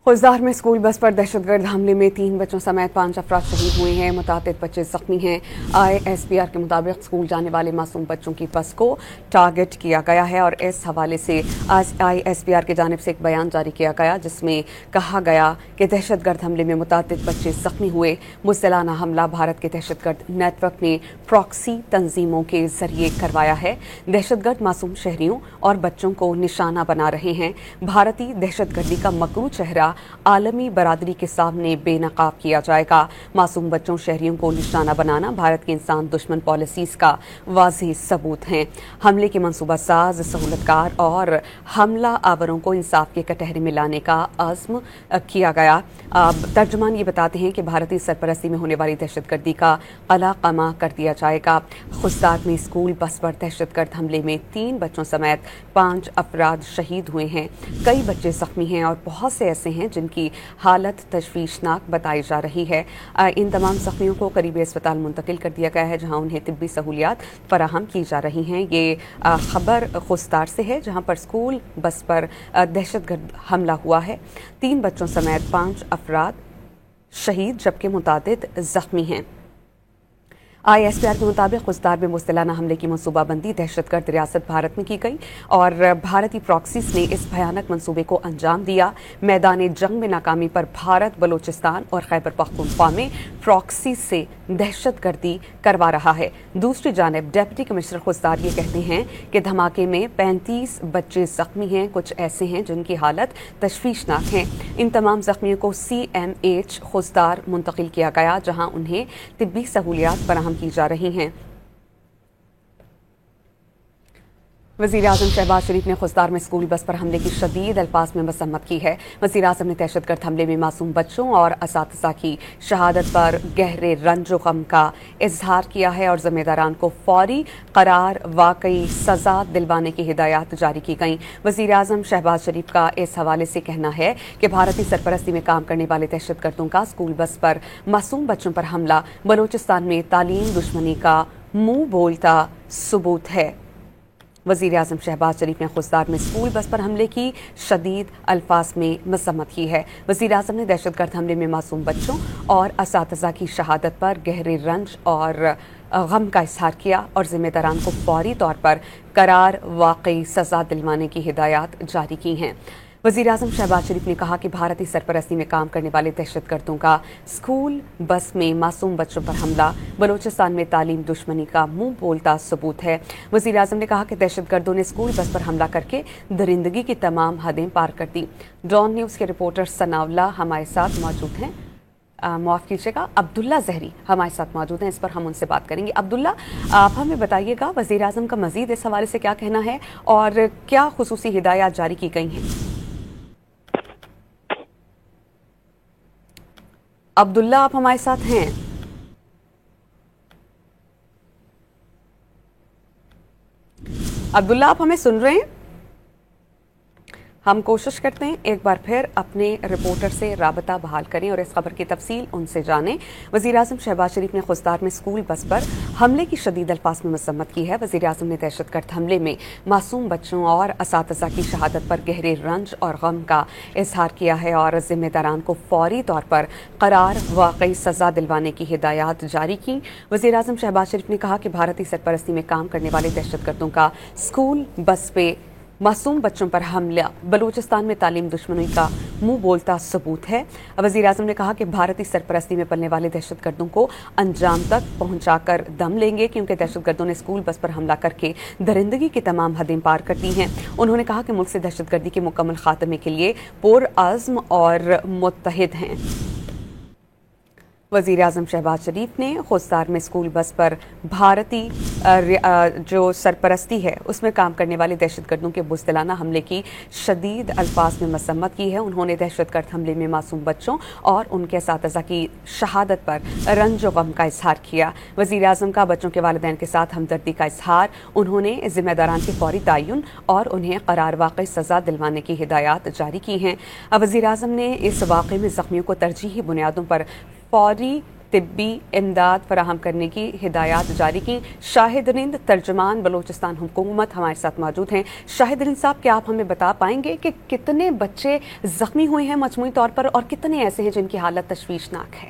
खुजदार में school bus पर दहशतगर्द हमले में 3 बच्चों समेत 5 अफराद शहीद हुए हैं। मुतातिद बच्चे जख्मी हैं। ISPR के मुताबिक स्कूल जाने वाले मासूम बच्चों की बस को टारगेट किया गया है और इस हवाले से आज ISPR की जानिब से एक बयान जारी किया गया जिसमें कहा गया कि दहशतगर्द हमले में मुतातिद बच्चे जख्मी हुए। मुसलसाना हमला भारत के दहशतगर्द नेटवर्क ने प्रॉक्सी तंजीमों के जरिए करवाया है। दहशतगर्द मासूम शहरियों और बच्चों को निशाना बना रहे हैं। भारतीय दहशतगर्दी का मकरू चेहरा आलमी बरादरी के सामने बेनकाब किया जाएगा। मासूम बच्चों शहरियों को निशाना बनाना भारत की इंसान दुश्मन पॉलिसीज का वाज़ेह सबूत है। हमले के मंसूबा साज, सहूलतकार और हमला आवरों को इंसाफ के कटहरे में लाने का अज़्म किया गया। तर्जुमान ये बताते हैं कि भारतीय सरपरस्ती में होने वाली दहशतगर्दी का कला-कमा कर दिया जाएगा। खुजदार में स्कूल बस पर दहशतगर्द हमले में 3 बच्चों समेत 5 अफराद शहीद हुए हैं। कई बच्चे जख्मी हैं और बहुत से ऐसे हैं जिनकी हालत तशवीशनाक बताई जा रही है। इन तमाम जख्मियों को करीबी अस्पताल मुंतकिल कर दिया गया है जहां उन्हें तिब्बी सहूलियात फराहम की जा रही हैं। ये खबर खुजदार से है जहां पर स्कूल बस पर दहशतगर्द हमला हुआ है। 3 बच्चों समेत 5 अफराद शहीद जबकि मुतादिद जख्मी हैं। ISPR के मुताबिक खुजदार में मुस्तलाना हमले की मनसूबाबंदी दहशतगर्द रियासत भारत में की गई और भारतीय प्रॉक्सीज ने इस भयानक मनसूबे को अंजाम दिया। मैदान जंग में नाकामी पर भारत बलोचिस्तान और खैबर पख्तूनख्वा में प्रॉक्सी से दहशतगर्दी करवा रहा है। दूसरी जानिब डिप्टी कमिश्नर खुजदार ये कहते हैं कि धमाके में 35 बच्चे जख्मी हैं। कुछ ऐसे हैं जिनकी हालत तशवीशनाक है। इन तमाम जख्मियों को CMH खुजदार मुंतकिल किया गया जहां उन्हें तिब्बी सहूलियात फराहम की जा रही हैं। वज़ीर आज़म शहबाज शरीफ ने खुजदार में स्कूल बस पर हमले की शदीद अल्फाज में मसम्मत की है। वज़ीर आज़म ने दहशतगर्द हमले में मासूम बच्चों और असातिज़ा की शहादत पर गहरे रंज व गम का इजहार किया है और ज़िम्मेदारान को फौरी करार वाकई सज़ा दिलवाने की हिदायत जारी की गई। वज़ीर आज़म शहबाज शरीफ का इस हवाले से कहना है कि भारतीय सरपरस्ती में काम करने वाले दहशतगर्दों का स्कूल बस पर मासूम बच्चों पर हमला बलोचिस्तान में तालीम दुश्मनी का मुंह बोलता सबूत है। वज़ीर आज़म शहबाज शरीफ ने खुजदार में स्कूल बस पर हमले की शदीद अल्फाज में मज़म्मत की है। वज़ीर आज़म ने दहशतगर्द हमले में मासूम बच्चों और असातिज़ा की शहादत पर गहरे रंज और गम का इजहार किया और ज़िम्मेदारान को फौरी तौर पर करार वाकई सज़ा दिलवाने की हिदायत जारी की हैं। वज़ीर आज़म शहबाज शरीफ ने कहा कि भारतीय सरपरस्ती में काम करने वाले दहशतगर्दों का स्कूल बस में मासूम बच्चों पर हमला बलोचिस्तान में तालीम दुश्मनी का मुंह बोलता सबूत है। वज़ीर आज़म ने कहा कि दहशतगर्दों ने स्कूल बस पर हमला करके दरिंदगी की तमाम हदें पार कर दी। डॉन न्यूज़ के रिपोर्टर सनाउल्ला हमारे साथ मौजूद हैं। माफ़ कीजिएगा, अब्दुल्ला ज़हरी हमारे साथ मौजूद हैं। इस पर हम उनसे बात करेंगे। अब्दुल्ला, आप हमें बताइएगा वज़ीर आज़म का मज़ीद इस हवाले से क्या कहना है और क्या खुसूसी हिदायत जारी की गई हैं? अब्दुल्ला, आप हमारे साथ हैं? अब्दुल्ला, आप हमें सुन रहे हैं? हम कोशिश करते हैं एक बार फिर अपने रिपोर्टर से राबता बहाल करें और इस खबर की तफसील उनसे जानें। वज़ीर आज़म शहबाज शरीफ ने खुजदार में स्कूल बस पर हमले की शदीद अल्फाज में मसम्मत की है। वज़ीर आज़म ने दहशतगर्द हमले में मासूम बच्चों और असातिज़ा की शहादत पर गहरे रंज और गम का इजहार किया है और ज़िम्मेदारान को फौरी तौर पर करार वाकई सज़ा दिलवाने की हिदायत जारी की। वज़ीर आज़म शहबाज शरीफ ने कहा कि भारतीय सरपरस्ती में काम करने वाले दहशतगर्दों का स्कूल बस पे मासूम बच्चों पर हमला बलूचिस्तान में तालीम दुश्मनी का मुंह बोलता सबूत है। वज़ीर आज़म ने कहा कि भारतीय सरपरस्ती में पलने वाले दहशतगर्दों को अंजाम तक पहुंचाकर दम लेंगे क्योंकि दहशतगर्दों ने स्कूल बस पर हमला करके दरिंदगी की तमाम हदें पार कर दी हैं। उन्होंने कहा कि मुल्क से दहशतगर्दी के मुकम्मल खात्मे के लिए पुरअज़्म और मुत्तहिद हैं। वज़ीर आज़म शहबाज शरीफ ने खुजदार में स्कूल बस पर भारतीय जो सरपरस्ती है उसमें काम करने वाले दहशतगर्दों के बुज़दिलाना हमले की शदीद अल्फाज में मसम्मत की है। उन्होंने दहशतगर्द हमले में मासूम बच्चों और उनके असातिज़ा की शहादत पर रंज व गम का इजहार किया। वज़ीर आज़म का बच्चों के वालिदैन के साथ हमदर्दी का इजहार। उन्होंने ज़िम्मेदारान के फौरी तयन और उन्हें करार वाकई सज़ा दिलवाने की हिदायत जारी की हैं। वज़ीर आज़म ने इस वाक़े में ज़ख्मियों को तरजीही बुनियादों पर फौरी तिब्बी इमदाद फराहम करने की हिदायत जारी की। शाहिद रिंद तर्जुमान बलूचिस्तान हुकूमत हमारे साथ मौजूद हैं। शाहिद रिंद साहब, क्या आप हमें बता पाएंगे कि कितने बच्चे जख्मी हुए हैं मजमूई तौर पर और कितने ऐसे हैं जिनकी हालत तशवीशनाक है?